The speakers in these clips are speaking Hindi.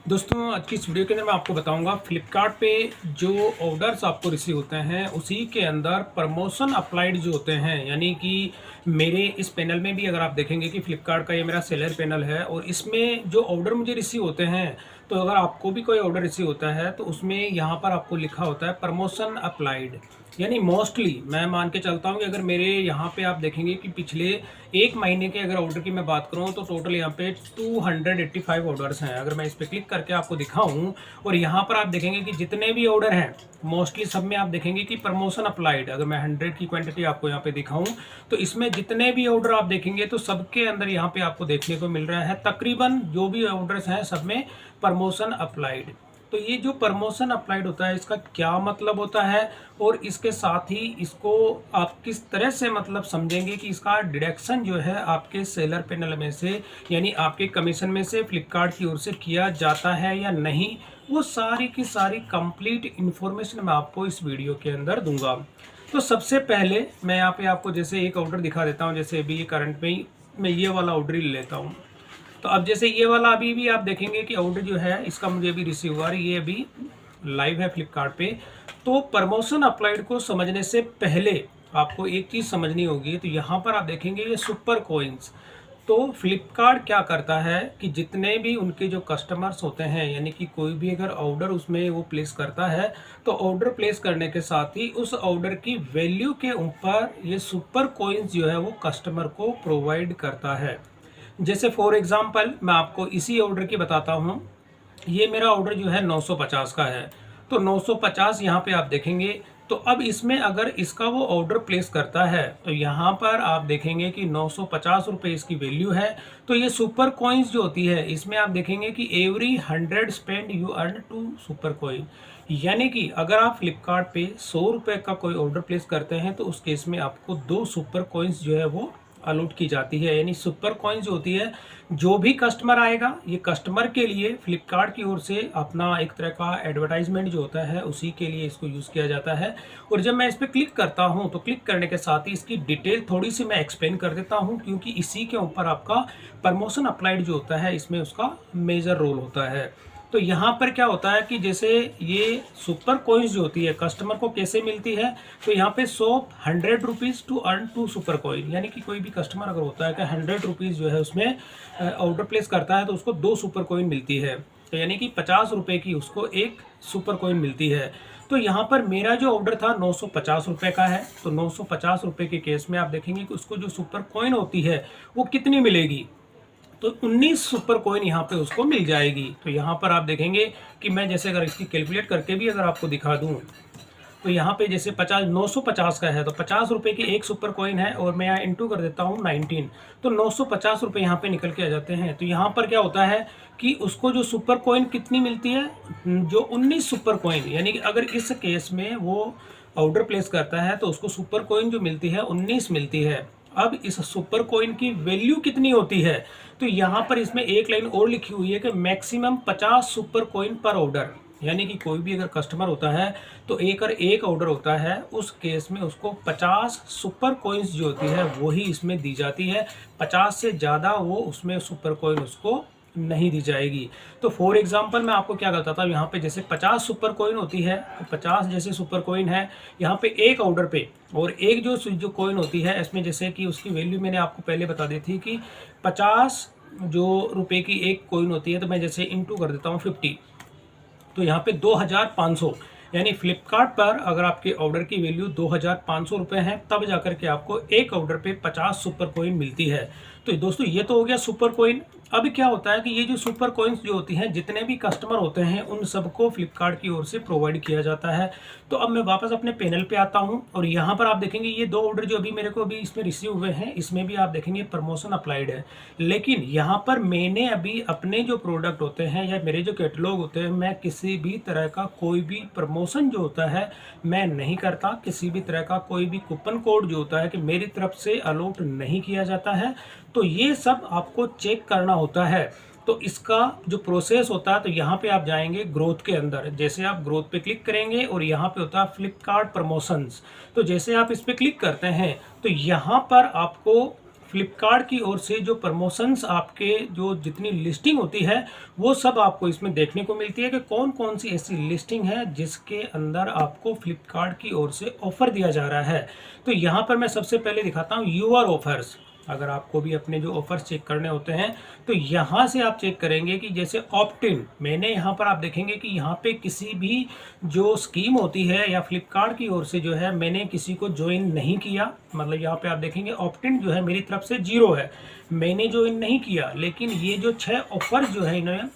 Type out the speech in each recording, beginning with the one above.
दोस्तों आज की इस वीडियो के अंदर मैं आपको बताऊंगा फ्लिपकार्ट पे जो ऑर्डर्स आपको रिसीव होते हैं उसी के अंदर प्रमोशन अप्लाइड जो होते हैं, यानी कि मेरे इस पैनल में भी अगर आप देखेंगे कि फ्लिपकार्ट का ये मेरा सेलर पैनल है और इसमें जो ऑर्डर मुझे रिसीव होते हैं, तो अगर आपको भी कोई ऑर्डर रिसीव होता है तो उसमें यहाँ पर आपको लिखा होता है प्रमोशन अप्लाइड। यानी मोस्टली मैं मान के चलता हूँ कि अगर मेरे यहाँ पे आप देखेंगे कि पिछले एक महीने के अगर ऑर्डर की मैं बात करूँ तो टोटल यहाँ पे 285 ऑर्डर्स हैं। अगर मैं इस पर क्लिक करके आपको दिखाऊं और यहाँ पर आप देखेंगे कि जितने भी ऑर्डर हैं मोस्टली सब में आप देखेंगे कि प्रमोशन अप्लाइड। अगर मैं 100 की क्वांटिटी आपको यहाँ पे दिखाऊं तो इसमें जितने भी ऑर्डर आप देखेंगे तो सबके अंदर यहाँ पे आपको देखने को मिल रहा है तकरीबन जो भी ऑर्डर्स हैं सब में प्रमोशन अप्लाइड। तो ये जो प्रमोशन अप्लाइड होता है इसका क्या मतलब होता है और इसके साथ ही इसको आप किस तरह से मतलब समझेंगे कि इसका डिडक्शन जो है आपके सेलर पैनल में से यानी आपके कमीशन में से फ्लिपकार्ट की ओर से किया जाता है या नहीं, वो सारी की सारी कंप्लीट इन्फॉर्मेशन मैं आपको इस वीडियो के अंदर दूंगा। तो सबसे पहले मैं यहाँ पे आपको जैसे एक ऑर्डर दिखा देता हूँ। जैसे अभी ये करंट में ही मैं ये वाला ऑर्डर ही ले लेता हूँ। तो अब जैसे ये वाला अभी भी आप देखेंगे कि ऑर्डर जो है इसका मुझे अभी रिसीव हुआ है, ये अभी लाइव है फ्लिपकार्ट पे। तो प्रमोशन अप्लाइड को समझने से पहले आपको एक चीज़ समझनी होगी। तो यहाँ पर आप देखेंगे ये सुपर कोइंस। तो फ्लिपकार्ट क्या करता है कि जितने भी उनके जो कस्टमर्स होते हैं, यानी कि कोई भी अगर ऑर्डर उसमें वो प्लेस करता है तो ऑर्डर प्लेस करने के साथ ही उस ऑर्डर की वैल्यू के ऊपर ये सुपर कोइंस जो है वो कस्टमर को प्रोवाइड करता है। जैसे फॉर एग्जांपल मैं आपको इसी ऑर्डर की बताता हूँ। ये मेरा ऑर्डर जो है 950 का है। तो 950 यहाँ पे आप देखेंगे। तो अब इसमें अगर इसका वो ऑर्डर प्लेस करता है तो यहाँ पर आप देखेंगे कि 950 रुपये इसकी वैल्यू है। तो ये सुपर कॉइन्स जो होती है इसमें आप देखेंगे कि every 100 spend you earn 2 super coin. यानी कि अगर आप फ्लिपकार्ट पे 100 रुपये का कोई ऑर्डर प्लेस करते हैं तो उस केस में आपको 2 सुपर कॉइन्स जो है वो अलॉट की जाती है। यानी सुपर कॉइन्स जो होती है, जो भी कस्टमर आएगा ये कस्टमर के लिए फ्लिपकार्ट की ओर से अपना एक तरह का एडवर्टाइजमेंट जो होता है उसी के लिए इसको यूज़ किया जाता है। और जब मैं इस पर क्लिक करता हूं तो क्लिक करने के साथ ही इसकी डिटेल थोड़ी सी मैं एक्सप्लेन कर देता हूं, क्योंकि इसी के ऊपर आपका प्रमोशन अप्लाइड जो होता है इसमें उसका मेजर रोल होता है। तो यहाँ पर क्या होता है कि जैसे ये सुपर कॉइन्स जो होती है कस्टमर को कैसे मिलती है, तो यहाँ पे 100 टू अर्न 2 सुपर कॉइन। यानी कि कोई भी कस्टमर अगर होता है कि 100 जो है उसमें ऑर्डर प्लेस करता है तो उसको 2 सुपर कॉइन मिलती है। तो यानी कि 50 रुपये की उसको एक सुपर कॉइन मिलती है। तो यहाँ पर मेरा जो ऑर्डर था 950 रुपये का है। तो 950 रुपये के केस में आप देखेंगे कि उसको जो सुपर कॉइन होती है वो कितनी मिलेगी, तो 19 सुपर कॉइन यहाँ पे उसको मिल जाएगी। तो यहाँ पर आप देखेंगे कि मैं जैसे अगर इसकी कैलकुलेट करके भी अगर आपको दिखा दूँ तो यहाँ पे जैसे 950 का है तो 50 रुपये की एक सुपर कॉइन है और मैं यहाँ इंटू कर देता हूँ 19, तो 950 रुपये यहाँ पे निकल के आ जाते हैं। तो यहाँ पर क्या होता है कि उसको जो सुपर कॉइन कितनी मिलती है, जो 19 सुपर कॉइन। यानी कि अगर इस केस में वो ऑर्डर प्लेस करता है तो उसको सुपर कॉइन जो मिलती है 19 मिलती है। अब इस सुपर कॉइन की वैल्यू कितनी होती है, तो यहाँ पर इसमें एक लाइन और लिखी हुई है कि मैक्सिमम 50 सुपर कॉइन पर ऑर्डर। यानी कि कोई भी अगर कस्टमर होता है तो एक ऑर्डर होता है उस केस में उसको 50 सुपर कॉइन्स जो होती है वही इसमें दी जाती है। 50 से ज़्यादा वो उसमें सुपर कॉइन उसको नहीं दी जाएगी। तो फॉर एग्जांपल मैं आपको क्या करता था, यहाँ पे जैसे 50 सुपर कॉइन होती है तो 50 जैसे सुपर कॉइन है यहाँ पे एक ऑर्डर पे, और एक जो कॉइन होती है इसमें जैसे कि उसकी वैल्यू मैंने आपको पहले बता दी थी कि 50 जो रुपए की एक कॉइन होती है। तो मैं जैसे इंटू कर देता हूँ 50, तो यहाँ पे 2500। यानी फ्लिपकार्ट पर अगर आपके ऑर्डर की वैल्यू 2500 रुपये है तब जाकर के आपको एक ऑर्डर पे 50 सुपर कॉइन मिलती है। तो दोस्तों ये तो हो गया सुपर कॉइन। अब क्या होता है कि ये जो सुपर कॉइन्स जो होती हैं जितने भी कस्टमर होते हैं उन सबको फ्लिपकार्ट की ओर से प्रोवाइड किया जाता है। तो अब मैं वापस अपने पैनल पे आता हूं और यहाँ पर आप देखेंगे ये 2 ऑर्डर जो अभी मेरे को अभी इसमें रिसीव हुए हैं इसमें भी आप देखेंगे प्रमोशन अप्लाइड है। लेकिन यहाँ पर मैंने अभी अपने जो प्रोडक्ट होते हैं या मेरे जो कैटलॉग होते हैं मैं किसी भी तरह का कोई भी प्रमोशन जो होता है मैं नहीं करता। किसी भी तरह का कोई भी कूपन कोड जो होता है कि मेरी तरफ से अलॉट नहीं किया जाता है। तो ये सब आपको चेक करना होता है। तो इसका जो प्रोसेस होता है, तो यहाँ पे आप जाएंगे ग्रोथ के अंदर। जैसे आप ग्रोथ पे क्लिक करेंगे और यहाँ पे होता है फ्लिपकार्ट प्रमोशंस। तो जैसे आप इस पे क्लिक करते हैं तो यहाँ पर आपको फ्लिपकार्ट की ओर से जो प्रमोशंस आपके जो जितनी लिस्टिंग होती है वो सब आपको इसमें देखने को मिलती है कि कौन कौन सी ऐसी लिस्टिंग है जिसके अंदर आपको फ्लिपकार्ट की ओर से ऑफ़र दिया जा रहा है। तो यहाँ पर मैं सबसे पहले दिखाता हूँ यूआर ऑफर्स। अगर आपको भी अपने जो ऑफर्स चेक करने होते हैं तो यहाँ से आप चेक करेंगे कि जैसे ऑप्ट इन, मैंने यहाँ पर आप देखेंगे कि यहाँ पे किसी भी जो स्कीम होती है या फ्लिपकार्ट की ओर से जो है मैंने किसी को ज्वाइन नहीं किया। मतलब यहाँ पे आप देखेंगे ऑप्ट इन जो है मेरी तरफ से 0 है, मैंने ज्वाइन नहीं किया। लेकिन ये जो 6 ऑफर जो है इन्होंने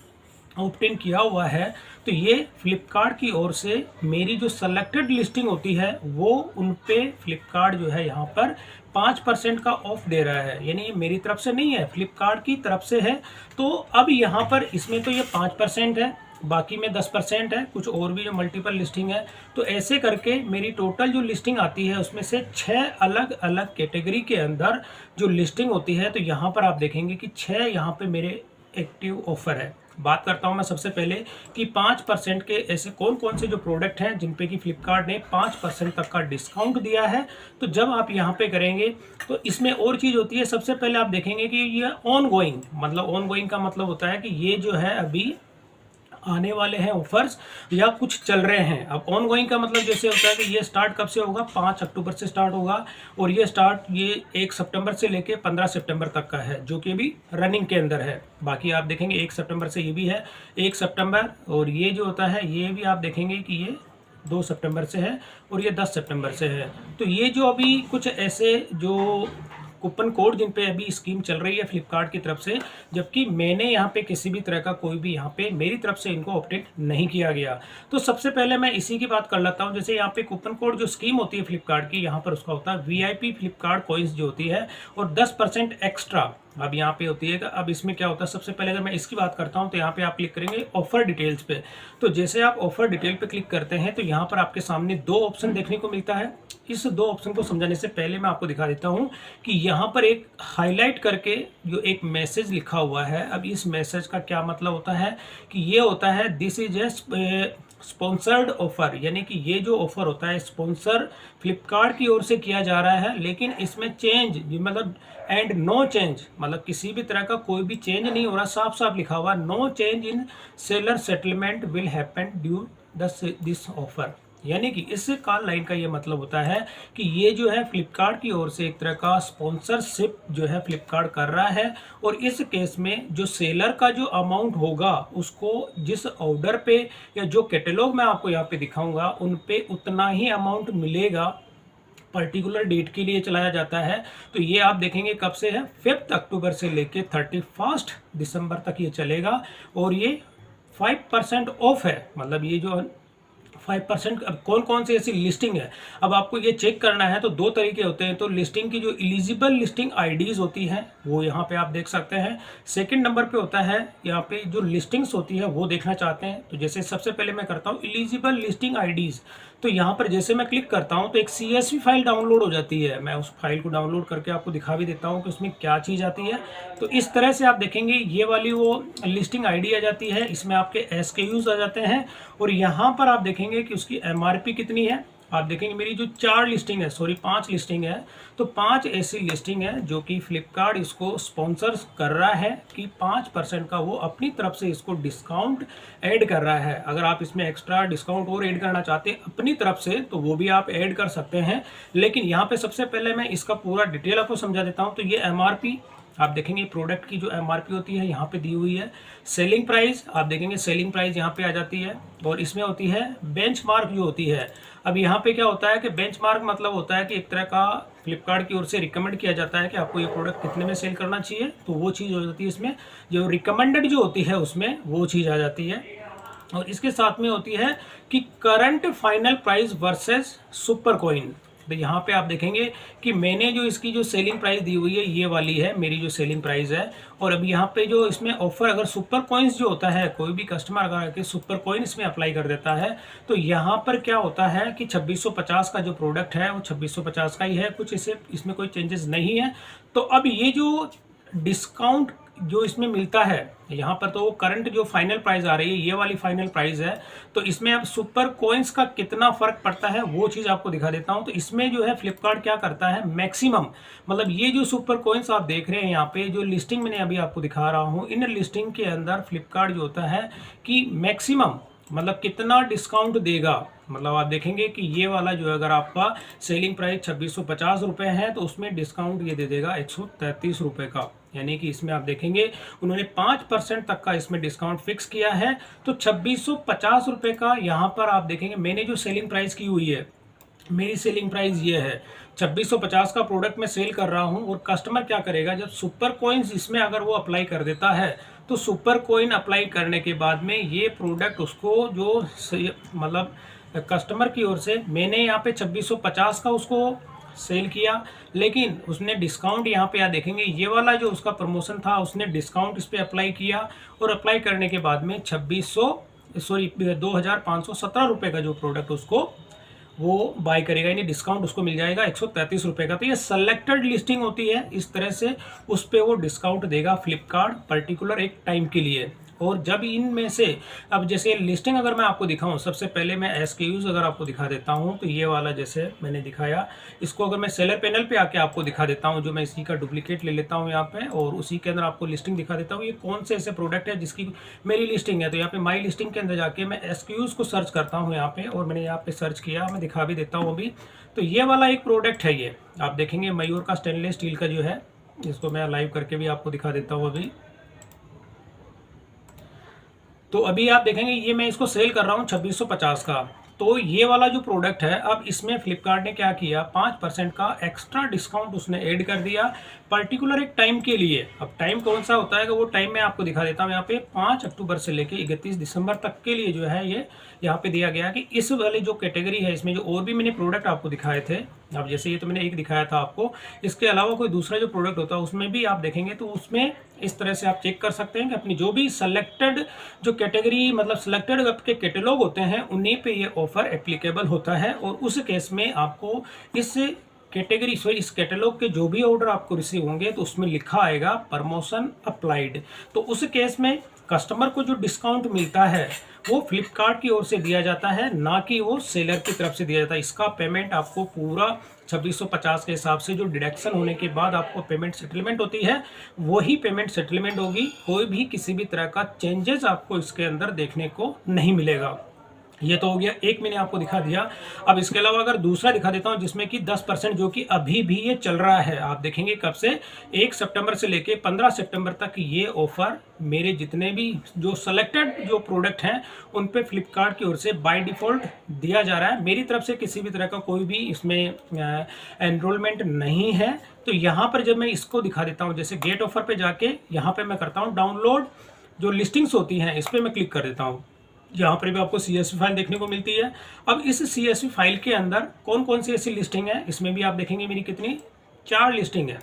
ऑप्ट इन किया हुआ है, तो ये फ्लिपकार्ट की ओर से मेरी जो सेलेक्टेड लिस्टिंग होती है वो उन पे फ्लिपकार्ट जो है यहाँ पर 5% का ऑफ दे रहा है। यानी ये मेरी तरफ से नहीं है, फ्लिपकार्ट की तरफ से है। तो अब यहाँ पर इसमें तो ये 5% है, बाकी में 10% है, कुछ और भी जो मल्टीपल लिस्टिंग है। तो ऐसे करके मेरी टोटल जो लिस्टिंग आती है उसमें से 6 अलग अलग कैटेगरी के अंदर जो लिस्टिंग होती है। तो यहाँ पर आप देखेंगे कि 6 यहाँ पे मेरे एक्टिव ऑफर है। बात करता हूं मैं सबसे पहले कि 5% के ऐसे कौन कौन से जो प्रोडक्ट हैं जिन पे कि फ्लिपकार्ट ने 5% तक का डिस्काउंट दिया है। तो जब आप यहां पे करेंगे तो इसमें और चीज़ होती है। सबसे पहले आप देखेंगे कि ये ऑन गोइंग, मतलब ऑन गोइंग का मतलब होता है कि ये जो है अभी आने वाले हैं ऑफर्स या कुछ चल रहे हैं। अब ऑन गोइंग का मतलब जैसे होता है कि ये स्टार्ट कब से होगा, 5 अक्टूबर से स्टार्ट होगा और ये 1 सितंबर से लेके 15 सितंबर तक का है, जो कि अभी रनिंग के अंदर है। बाकी आप देखेंगे 1 सितंबर से ये भी है, 1 सितंबर, और ये जो होता है ये भी आप देखेंगे कि ये 2 सितंबर से है और ये 10 सितंबर से है। तो ये जो अभी कुछ ऐसे जो कूपन कोड जिन पे अभी स्कीम चल रही है फ्लिपकार्ट की तरफ से, जबकि मैंने यहाँ पे किसी भी तरह का कोई भी यहाँ पे मेरी तरफ से इनको ऑप्टेट नहीं किया गया। तो सबसे पहले मैं इसी की बात कर लेता हूँ। जैसे यहाँ पे कूपन कोड जो स्कीम होती है फ्लिपकार्ट की, यहाँ पर उसका होता है VIP फ्लिपकार्ट कॉइन्स जो होती है और 10% एक्स्ट्रा अब यहाँ पे होती है। अब इसमें क्या होता है, सबसे पहले अगर मैं इसकी बात करता हूँ तो यहाँ पे आप क्लिक करेंगे ऑफर डिटेल्स पे। तो जैसे आप ऑफर डिटेल पे क्लिक करते हैं तो यहाँ पर आपके सामने 2 ऑप्शन देखने को मिलता है। इस 2 ऑप्शन को समझाने से पहले मैं आपको दिखा देता हूँ कि यहाँ पर एक हाईलाइट करके जो एक मैसेज लिखा हुआ है। अब इस मैसेज का क्या मतलब होता है कि ये होता है this is a sponsored offer, यानी कि ये जो ऑफर होता है स्पॉन्सर फ्लिपकार्ट की ओर से किया जा रहा है। लेकिन इसमें चेंज मतलब एंड नो चेंज, मतलब किसी भी तरह का कोई भी चेंज नहीं हो रहा। साफ साफ लिखा हुआ no change in seller settlement will happen due this offer. यानी कि इस कॉल लाइन का ये मतलब होता है कि ये जो है फ्लिपकार्ट की ओर से एक तरह का स्पॉन्सरशिप जो है फ्लिपकार्ट कर रहा है। और इस केस में जो सेलर का जो अमाउंट होगा उसको जिस ऑर्डर पे या जो कैटलॉग मैं आपको यहाँ पे दिखाऊंगा उन पे उतना ही अमाउंट मिलेगा, पर्टिकुलर डेट के लिए चलाया जाता है। तो ये आप देखेंगे कब से है, 5 अक्टूबर से लेके 31 दिसंबर तक ये चलेगा और ये 5% ऑफ है। मतलब ये जो 5%। अब कौन कौन सी ऐसी लिस्टिंग है, अब आपको ये चेक करना है तो 2 तरीके होते हैं। तो लिस्टिंग की जो एलिजिबल लिस्टिंग आईडीज होती हैं वो यहाँ पे आप देख सकते हैं। सेकंड नंबर पे होता है यहाँ पे जो लिस्टिंग्स होती है वो देखना चाहते हैं। तो जैसे सबसे पहले मैं करता हूँ एलिजिबल लिस्टिंग आईडीज। तो यहाँ पर जैसे मैं क्लिक करता हूँ तो एक CSV फाइल डाउनलोड हो जाती है। मैं उस फाइल को डाउनलोड करके आपको दिखा भी देता हूँ कि उसमें क्या चीज़ आती है। तो इस तरह से आप देखेंगे ये वाली वो लिस्टिंग आईडी आ जाती है, इसमें आपके SKUs आ जाते हैं और यहाँ पर आप देखेंगे कि उसकी MRP कितनी है। आप देखेंगे मेरी जो 4 लिस्टिंग है, सॉरी 5 लिस्टिंग है, तो 5 ऐसी लिस्टिंग है जो कि फ्लिपकार्ट इसको स्पॉन्सर कर रहा है कि 5% का वो अपनी तरफ से इसको डिस्काउंट ऐड कर रहा है। अगर आप इसमें एक्स्ट्रा डिस्काउंट और ऐड करना चाहते हैं अपनी तरफ से तो वो भी आप ऐड कर सकते हैं। लेकिन यहाँ पे सबसे पहले मैं इसका पूरा डिटेल आपको समझा देता हूँ। तो ये MRP आप देखेंगे प्रोडक्ट की जो MRP होती है यहाँ पे दी हुई है। सेलिंग प्राइस आप देखेंगे सेलिंग प्राइस यहाँ पे आ जाती है और इसमें होती है बेंचमार्क जो होती है। अब यहाँ पे क्या होता है कि बेंचमार्क मतलब होता है कि एक तरह का फ्लिपकार्ट की ओर से रिकमेंड किया जाता है कि आपको ये प्रोडक्ट कितने में सेल करना चाहिए, तो वो चीज़ हो जाती है इसमें। जो रिकमेंडेड जो होती है उसमें वो चीज़ आ जाती है। और इसके साथ में होती है कि current final price versus super coin. तो यहाँ पे आप देखेंगे कि मैंने जो इसकी जो सेलिंग प्राइस दी हुई है ये वाली है मेरी जो सेलिंग प्राइस है। और अब यहाँ पे जो इसमें ऑफर अगर सुपर कॉइन्स जो होता है, कोई भी कस्टमर अगर आके सुपर कॉइन इसमें अप्लाई कर देता है तो यहाँ पर क्या होता है कि 2650 का जो प्रोडक्ट है वो 2650 का ही है, कुछ इसमें कोई चेंजेस नहीं है। तो अब ये जो डिस्काउंट जो इसमें मिलता है यहाँ पर, तो करंट जो फाइनल प्राइस आ रही है ये वाली फाइनल प्राइस है। तो इसमें अब सुपर कॉइन्स का कितना फर्क पड़ता है वो चीज़ आपको दिखा देता हूँ। तो इसमें जो है फ्लिपकार्ट क्या करता है, मैक्सिमम मतलब ये जो सुपर कॉइन्स आप देख रहे हैं यहाँ पे जो लिस्टिंग मैंने अभी आपको दिखा रहा हूँ, इन लिस्टिंग के अंदर फ्लिपकार्ट जो होता है कि मैक्सिमम मतलब कितना डिस्काउंट देगा। मतलब आप देखेंगे कि ये वाला जो है अगर आपका सेलिंग प्राइस 2650 रुपये है तो उसमें डिस्काउंट ये दे देगा 133 रुपये का। यानी कि इसमें आप देखेंगे उन्होंने 5% तक का इसमें डिस्काउंट फिक्स किया है। तो 2650 रुपये का यहाँ पर आप देखेंगे मैंने जो सेलिंग प्राइस की हुई है, मेरी सेलिंग प्राइस ये है 2650 का प्रोडक्ट मैं सेल कर रहा हूँ। और कस्टमर क्या करेगा, जब सुपर कॉइन्स इसमें अगर वो अप्लाई कर देता है तो सुपर कॉइन अप्लाई करने के बाद में ये प्रोडक्ट उसको जो मतलब कस्टमर की ओर से मैंने यहाँ पे 2650 का उसको सेल किया, लेकिन उसने डिस्काउंट यहाँ पे देखेंगे ये वाला जो उसका प्रमोशन था उसने डिस्काउंट इस पर अप्लाई किया। और अप्लाई करने के बाद में 2517 रुपये का जो प्रोडक्ट उसको वो बाय करेगा, यानी डिस्काउंट उसको मिल जाएगा 133 रुपये का। तो ये सेलेक्टेड लिस्टिंग होती है, इस तरह से उस पर वो डिस्काउंट देगा फ्लिपकार्ट पर्टिकुलर एक टाइम के लिए। और जब इनमें से अब जैसे लिस्टिंग अगर मैं आपको दिखाऊं, सबसे पहले मैं SKUs अगर आपको दिखा देता हूं तो ये वाला जैसे मैंने दिखाया, इसको अगर मैं सेलर पैनल पे आके आपको दिखा देता हूं, जो मैं इसी का डुप्लीकेट ले लेता हूं यहाँ पे और उसी के अंदर आपको लिस्टिंग दिखा देता हूं ये कौन से ऐसे प्रोडक्ट है जिसकी मेरी लिस्टिंग है। तो यहाँ पे माई लिस्टिंग के अंदर जाके मैं SKUs को सर्च करता हूँ यहाँ पे, और मैंने यहाँ पे सर्च किया, मैं दिखा भी देता हूँ अभी। तो ये वाला एक प्रोडक्ट है, ये आप देखेंगे मयूर का स्टेनलेस स्टील का जो है, इसको मैं लाइव करके भी आपको दिखा देता हूँ अभी। तो अभी आप देखेंगे ये मैं इसको सेल कर रहा हूँ 2650 का। तो ये वाला जो प्रोडक्ट है, अब इसमें फ्लिपकार्ट ने क्या किया, 5% का एक्स्ट्रा डिस्काउंट उसने ऐड कर दिया पर्टिकुलर एक टाइम के लिए। अब टाइम कौन सा होता है कि वो टाइम मैं आपको दिखा देता हूँ यहाँ पे 5 अक्टूबर से लेके 31 दिसंबर तक के लिए जो है ये यहाँ पे दिया गया कि इस वाली जो कैटेगरी है इसमें जो और भी मैंने प्रोडक्ट आपको दिखाए थे, अब जैसे ये तो मैंने एक दिखाया था आपको, इसके अलावा कोई दूसरा जो प्रोडक्ट होता है उसमें भी आप देखेंगे तो उसमें इस तरह से आप चेक कर सकते हैं कि अपनी जो भी सेलेक्टेड जो कैटेगरी मतलब सेलेक्टेड आपके कैटलॉग होते हैं उन्हीं पे ये ऑफर एप्लीकेबल होता है। और उस केस में आपको इस कैटेगरी इस कैटलॉग के जो भी ऑर्डर आपको रिसीव होंगे तो उसमें लिखा आएगा प्रमोशन अप्लाइड। तो उस केस में कस्टमर को जो डिस्काउंट मिलता है वो फ्लिपकार्ट की ओर से दिया जाता है, ना कि वो सेलर की तरफ से दिया जाता है। इसका पेमेंट आपको पूरा 2650 के हिसाब से जो डिडक्शन होने के बाद आपको पेमेंट सेटलमेंट होती है वही पेमेंट सेटलमेंट होगी। कोई भी किसी भी तरह का चेंजेस आपको इसके अंदर देखने को नहीं मिलेगा। ये तो हो गया, एक मैंने आपको दिखा दिया। अब इसके अलावा अगर दूसरा दिखा देता हूं जिसमें कि 10% जो कि अभी भी ये चल रहा है, आप देखेंगे कब से 1 सितंबर से लेके 15 सितंबर तक ये ऑफर मेरे जितने भी जो सेलेक्टेड जो प्रोडक्ट हैं उन पे फ्लिपकार्ट की ओर से बाय डिफ़ॉल्ट दिया जा रहा है। मेरी तरफ से किसी भी तरह का कोई भी इसमें एनरोलमेंट नहीं है। तो यहाँ पर जब मैं इसको दिखा देता हूँ, जैसे गेट ऑफर पे जाके यहाँ पे मैं करता हूँ डाउनलोड जो लिस्टिंग्स होती हैं इस पर मैं क्लिक कर देता हूँ। यहाँ पर भी आपको CSV फाइल देखने को मिलती है। अब इस CSV फाइल के अंदर कौन कौन सी ऐसी लिस्टिंग है, इसमें भी आप देखेंगे मेरी कितनी 4 लिस्टिंग है।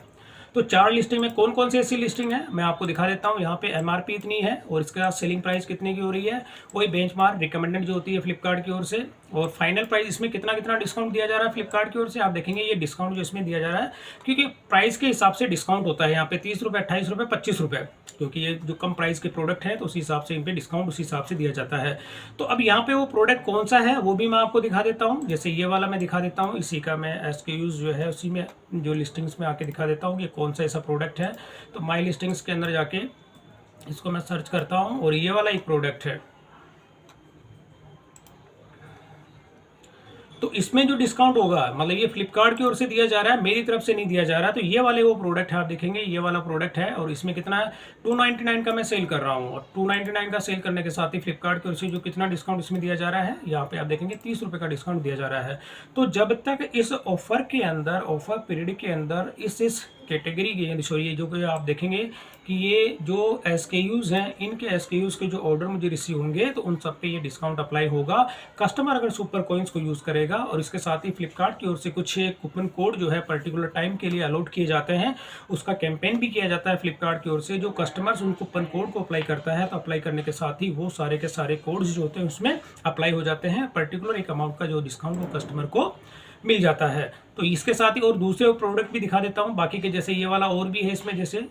तो 4 लिस्टिंग में कौन कौन सी ऐसी लिस्टिंग है मैं आपको दिखा देता हूँ। यहाँ पे MRP इतनी है और इसके साथ सेलिंग प्राइस कितने की हो रही है, वही बेंचमार्क रिकमेंडेड जो होती है फ्लिपकार्ट की ओर से, और फाइनल प्राइस इसमें कितना कितना डिस्काउंट दिया जा रहा है फ्लिपकार्ट की ओर से। आप देखेंगे ये डिस्काउंट जो इसमें दिया जा रहा है क्योंकि प्राइस के हिसाब से डिस्काउंट होता है यहाँ पे 30 रुपये, 28 रुपये, 25 रुपये, क्योंकि ये जो कम प्राइस के प्रोडक्ट हैं तो उसी हिसाब से इन पे डिस्काउंट उसी हिसाब से दिया जाता है। तो अब यहाँ पे वो प्रोडक्ट कौन सा है वो भी मैं आपको दिखा देता हूँ। जैसे ये वाला मैं दिखा देता हूँ, इसी का मैं SKUs जो है उसी में जो लिस्टिंग्स में आके दिखा देता हूँ कि कौन सा ऐसा प्रोडक्ट है। तो माई लिस्टिंग्स के अंदर जाके इसको मैं सर्च करता हूँ और ये वाला एक प्रोडक्ट है। तो इसमें जो डिस्काउंट होगा मतलब ये फ्लिपकार्ट की ओर से दिया जा रहा है, मेरी तरफ से नहीं दिया जा रहा। तो ये वाले वो प्रोडक्ट है, आप देखेंगे ये वाला प्रोडक्ट है और इसमें कितना है 299 का मैं सेल कर रहा हूँ। और 299 का सेल करने के साथ ही फ्लिपकार्ट की ओर से जो कितना डिस्काउंट इसमें दिया जा रहा है, यहाँ पे आप देखेंगे 30 रुपये का डिस्काउंट दिया जा रहा है। तो जब तक इस ऑफर के अंदर ऑफर पीरियड के अंदर इस कैटेगरी के सॉरी जो कि आप देखेंगे कि ये जो SKUs हैं इनके SKUs के जो ऑर्डर मुझे रिसीव होंगे तो उन सब पे ये डिस्काउंट अप्लाई होगा। कस्टमर अगर सुपर कॉइन्स को यूज़ करेगा और इसके साथ ही फ्लिपकार्ट की ओर से कुछ कूपन कोड जो है पर्टिकुलर टाइम के लिए अलॉट किए जाते हैं, उसका कैंपेन भी किया जाता है फ्लिपकार्ट की ओर से। जो कस्टमर्स उन कूपन कोड को अप्लाई करता है तो अप्लाई करने के साथ ही वो सारे के सारे कोड्स जो होते हैं उसमें अप्लाई हो जाते हैं, पर्टिकुलर एक अमाउंट का जो डिस्काउंट वो कस्टमर को मिल जाता है। तो इसके साथ ही और दूसरे प्रोडक्ट भी दिखा देता हूँ बाकी के, जैसे ये वाला और भी है इसमें जैसे,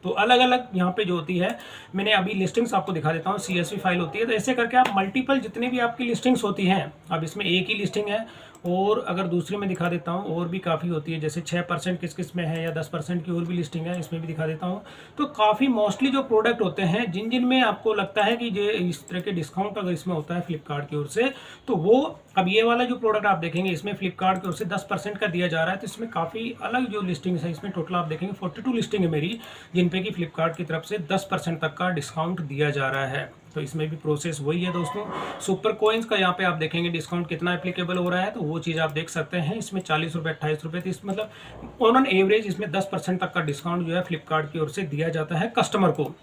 तो अलग अलग यहाँ पे जो होती है, मैंने अभी लिस्टिंग्स आपको दिखा देता हूँ, CSV फाइल होती है। तो ऐसे करके आप मल्टीपल जितनी भी आपकी लिस्टिंग्स होती हैं, अब इसमें एक ही लिस्टिंग है और अगर दूसरी में दिखा देता हूँ और भी काफ़ी होती है, जैसे 6% किस किस में है या 10% की और भी लिस्टिंग है, इसमें भी दिखा देता हूँ। तो काफ़ी मोस्टली जो प्रोडक्ट होते हैं जिन जिन में आपको लगता है कि ये इस तरह के डिस्काउंट अगर इसमें होता है फ्लिपकार्ट की ओर से, तो वो अब ये वाला जो प्रोडक्ट आप देखेंगे इसमें फ्लिपकार्ट की ओर से 10% का दिया जा रहा है। तो इसमें काफ़ी अलग जो लिस्टिंग है, इसमें टोटल आप देखेंगे 42 लिस्टिंग है मेरी, जिन पे कि फ्लिपकार्ट की तरफ से 10% तक का डिस्काउंट दिया जा रहा है। तो इसमें भी प्रोसेस वही है दोस्तों। सुपर कॉइन्स का यहाँ पे आप देखेंगे डिस्काउंट कितना एप्लीकेबल हो रहा है, तो वो चीज़ आप देख सकते हैं। इसमें 40 रुपये 28 रुपये, तो इस मतलब ऑन एवरेज इसमें 10% तक का डिस्काउंट जो है फ्लिपकार्ट की ओर से दिया जाता है कस्टमर को।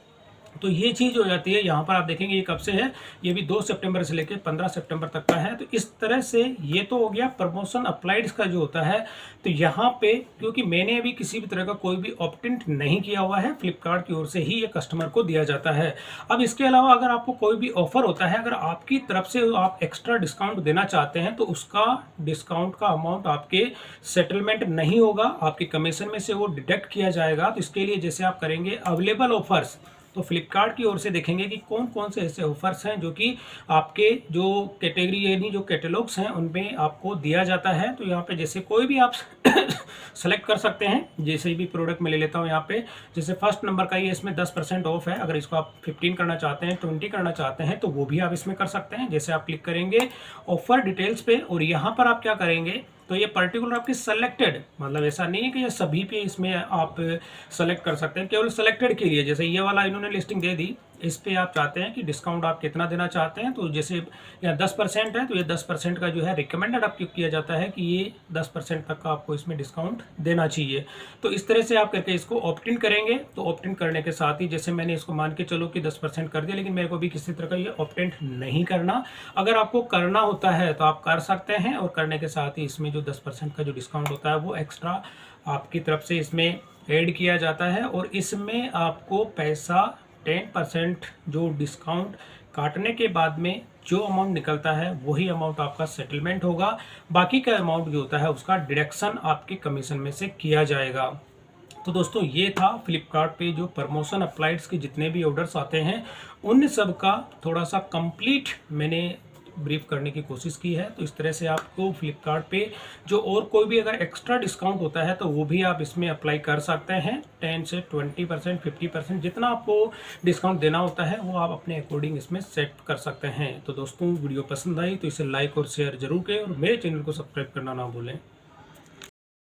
तो ये चीज़ हो जाती है। यहाँ पर आप देखेंगे ये कब से है, ये भी 2 सितंबर से लेकर 15 सितंबर तक का है। तो इस तरह से ये तो हो गया प्रमोशन अप्लाइड का जो होता है। तो यहाँ पे क्योंकि मैंने अभी किसी भी तरह का कोई भी ऑप्ट-इन नहीं किया हुआ है, फ्लिपकार्ट की ओर से ही ये कस्टमर को दिया जाता है। अब इसके अलावा अगर आपको कोई भी ऑफर होता है, अगर आपकी तरफ से आप एक्स्ट्रा डिस्काउंट देना चाहते हैं, तो उसका डिस्काउंट का अमाउंट आपके सेटलमेंट नहीं होगा, आपके कमीशन में से वो डिडक्ट किया जाएगा। तो इसके लिए जैसे आप करेंगे अवेलेबल ऑफर्स, तो फ्लिपकार्ट की ओर से देखेंगे कि कौन कौन से ऐसे ऑफर्स हैं जो कि आपके जो कैटेगरी यानी जो कैटलॉग्स हैं उनमें आपको दिया जाता है। तो यहाँ पे जैसे कोई भी आप सेलेक्ट कर सकते हैं। जैसे भी प्रोडक्ट मैं ले लेता हूँ यहाँ पे, जैसे फर्स्ट नंबर का ये इसमें 10% ऑफ है। अगर इसको आप 15 करना चाहते हैं, 20 करना चाहते हैं, तो वो भी आप इसमें कर सकते हैं। जैसे आप क्लिक करेंगे ऑफर डिटेल्स पे और यहाँ पर आप क्या करेंगे, तो ये पर्टिकुलर आपकी सेलेक्टेड, मतलब ऐसा नहीं है कि ये सभी पे इसमें आप सेलेक्ट कर सकते हैं, केवल सेलेक्टेड के लिए। जैसे ये वाला इन्होंने लिस्टिंग दे दी, इस पे आप चाहते हैं कि डिस्काउंट आप कितना देना चाहते हैं, तो जैसे यहाँ 10% है, तो ये 10% का जो है रिकमेंडेड आपको किया जाता है कि ये 10% तक का आपको इसमें डिस्काउंट देना चाहिए। तो इस तरह से आप करके इसको ऑप्ट इन करेंगे। तो ऑप्ट इन करने के साथ ही जैसे मैंने इसको मान के चलो कि 10% कर दिया, लेकिन मेरे को भी किसी तरह का ये ऑप्ट इन नहीं करना। अगर आपको करना होता है तो आप कर सकते हैं, और करने के साथ ही इसमें जो 10% का जो डिस्काउंट होता है वो एक्स्ट्रा आपकी तरफ से इसमें ऐड किया जाता है। और इसमें आपको पैसा 10% जो डिस्काउंट काटने के बाद में जो अमाउंट निकलता है वही अमाउंट आपका सेटलमेंट होगा। बाकी का अमाउंट जो होता है उसका डिडक्शन आपके कमीशन में से किया जाएगा। तो दोस्तों ये था फ्लिपकार्ट पे जो प्रमोशन अप्लाइड्स के जितने भी ऑर्डर्स आते हैं उन सब का थोड़ा सा कंप्लीट मैंने ब्रीफ करने की कोशिश की है। तो इस तरह से आपको फ्लिपकार्ट पे जो और कोई भी अगर एक्स्ट्रा डिस्काउंट होता है तो वो भी आप इसमें अप्लाई कर सकते हैं। 10 से 20%, 50% जितना आपको डिस्काउंट देना होता है वो आप अपने अकॉर्डिंग इसमें सेट कर सकते हैं। तो दोस्तों वीडियो पसंद आई तो इसे लाइक और शेयर जरूर करें, और मेरे चैनल को सब्सक्राइब करना ना भूलें।